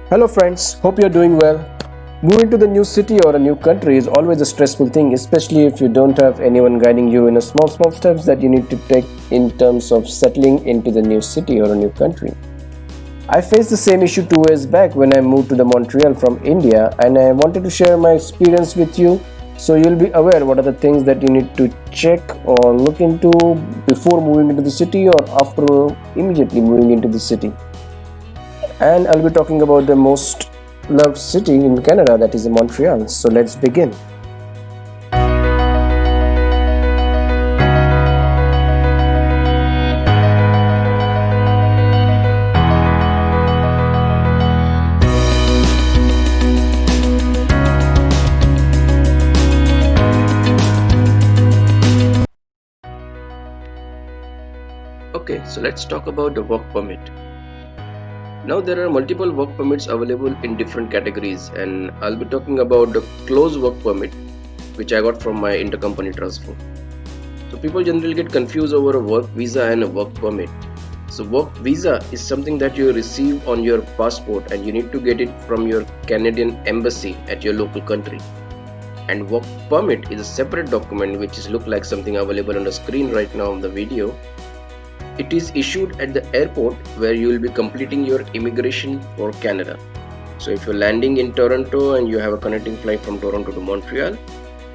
Hello friends, hope you're doing well. Moving to the new city or a new country is always a stressful thing, especially if you don't have anyone guiding you in a small steps that you need to take in terms of settling into the new city or a new country. I faced the same issue 2 years back when I moved to the Montreal from India, and I wanted to share my experience with you so you'll be aware what are the things that you need to check or look into before moving into the city or after immediately moving into the city. And I'll be talking about the most loved city in Canada, that is Montreal. So let's begin. Okay, so let's talk about the work permit. Now there are multiple work permits available in different categories, and I'll be talking about the close work permit which I got from my intercompany transfer. So people generally get confused over a work visa and a work permit. So work visa is something that you receive on your passport and you need to get it from your Canadian embassy at your local country. And work permit is a separate document which is look like something available on the screen right now on the video. It is issued at the airport where you will be completing your immigration for Canada. So if you're landing in Toronto and you have a connecting flight from Toronto to Montreal,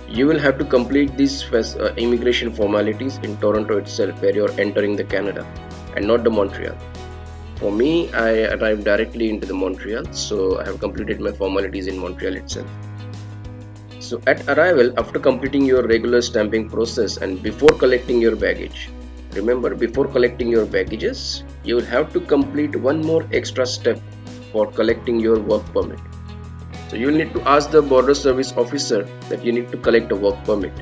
you will have to complete these immigration formalities in Toronto itself where you're entering the Canada and not the Montreal. For me, I arrived directly into the Montreal, so I have completed my formalities in Montreal itself. So at arrival, after completing your regular stamping process and before collecting your baggage, remember, before collecting your baggages, you will have to complete one more extra step for collecting your work permit. So you will need to ask the border service officer that you need to collect a work permit,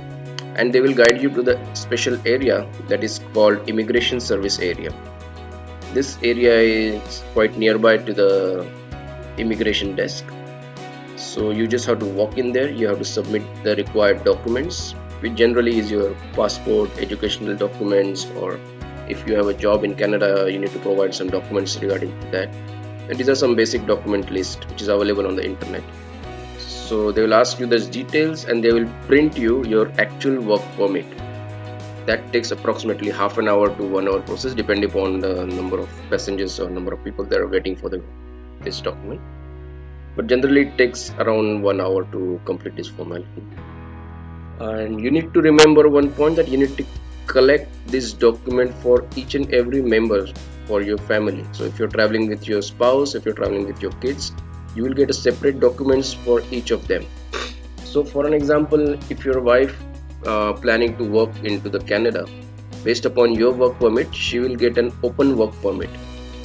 and they will guide you to the special area that is called immigration service area. This area is quite nearby to the immigration desk. So you just have to walk in there, you have to submit the required documents, which generally is your passport, educational documents, or if you have a job in Canada, you need to provide some documents regarding that. And these are some basic document list which is available on the internet. So they will ask you those details and they will print you your actual work permit. That takes approximately half an hour to 1 hour process depending upon the number of passengers or number of people that are waiting for this document. But generally it takes around 1 hour to complete this formality. And you need to remember one point, that you need to collect this document for each and every member for your family. So if you're traveling with your spouse, if you're traveling with your kids, you will get a separate documents for each of them. So for an example, if your wife planning to work into the Canada, based upon your work permit, she will get an open work permit.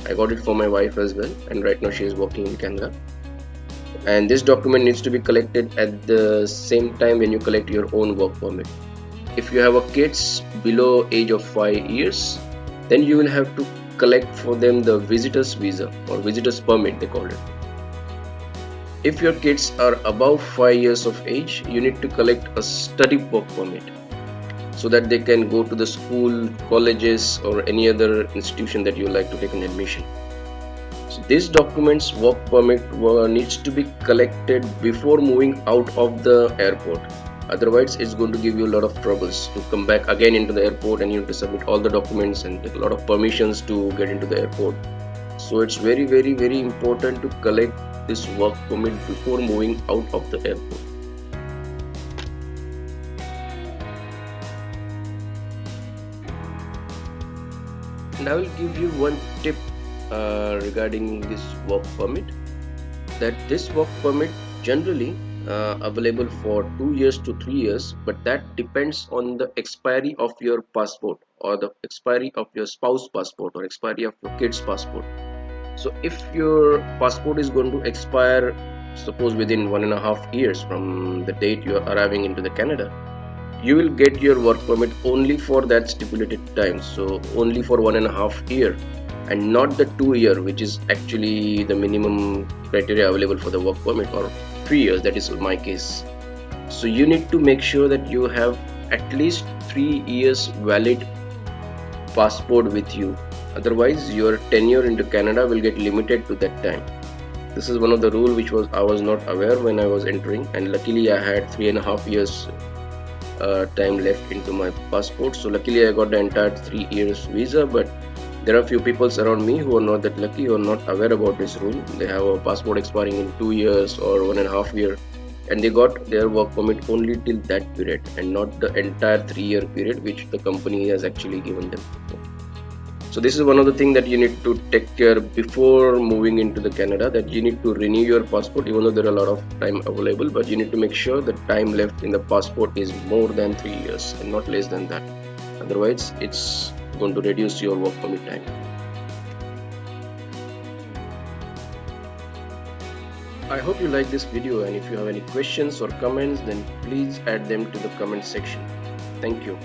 I got it for my wife as well, and right now she is working in Canada. And this document needs to be collected at the same time when you collect your own work permit. If you have a kids below age of 5 years, then you will have to collect for them the visitors visa or visitors permit they call it. If your kids are above 5 years of age, you need to collect a study work permit so that they can go to the school, colleges, or any other institution that you like to take an admission. So this document's work permit needs to be collected before moving out of the airport. Otherwise, it's going to give you a lot of troubles to come back again into the airport, and you have to submit all the documents and take a lot of permissions to get into the airport. So it's very important to collect this work permit before moving out of the airport. And I will give you one tip regarding this work permit, that this work permit generally available for 2 years to 3 years, but that depends on the expiry of your passport or the expiry of your spouse passport or expiry of your kids passport. So if your passport is going to expire, suppose within 1.5 years from the date you are arriving into the Canada, you will get your work permit only for that stipulated time, so only for 1.5 year, and not the 2 year, which is actually the minimum criteria available for the work permit, or 3 years, that is my case. So you need to make sure that you have at least 3 years valid passport with you, otherwise your tenure into Canada will get limited to that time. This is one of the rule which was I was not aware when I was entering, and luckily I had 3.5 years time left into my passport. So luckily I got the entire 3 years visa. But there are few people around me who are not that lucky or not aware about this rule. They have a passport expiring in 2 years or 1.5 year, and they got their work permit only till that period and not the entire 3 year period which the company has actually given them. So this is one of the things that you need to take care before moving into the Canada, that you need to renew your passport. Even though there are a lot of time available, but you need to make sure the time left in the passport is more than 3 years and not less than that. Otherwise it's going to reduce your work permit time. I hope you like this video, and if you have any questions or comments, then please add them to the comment section. Thank you.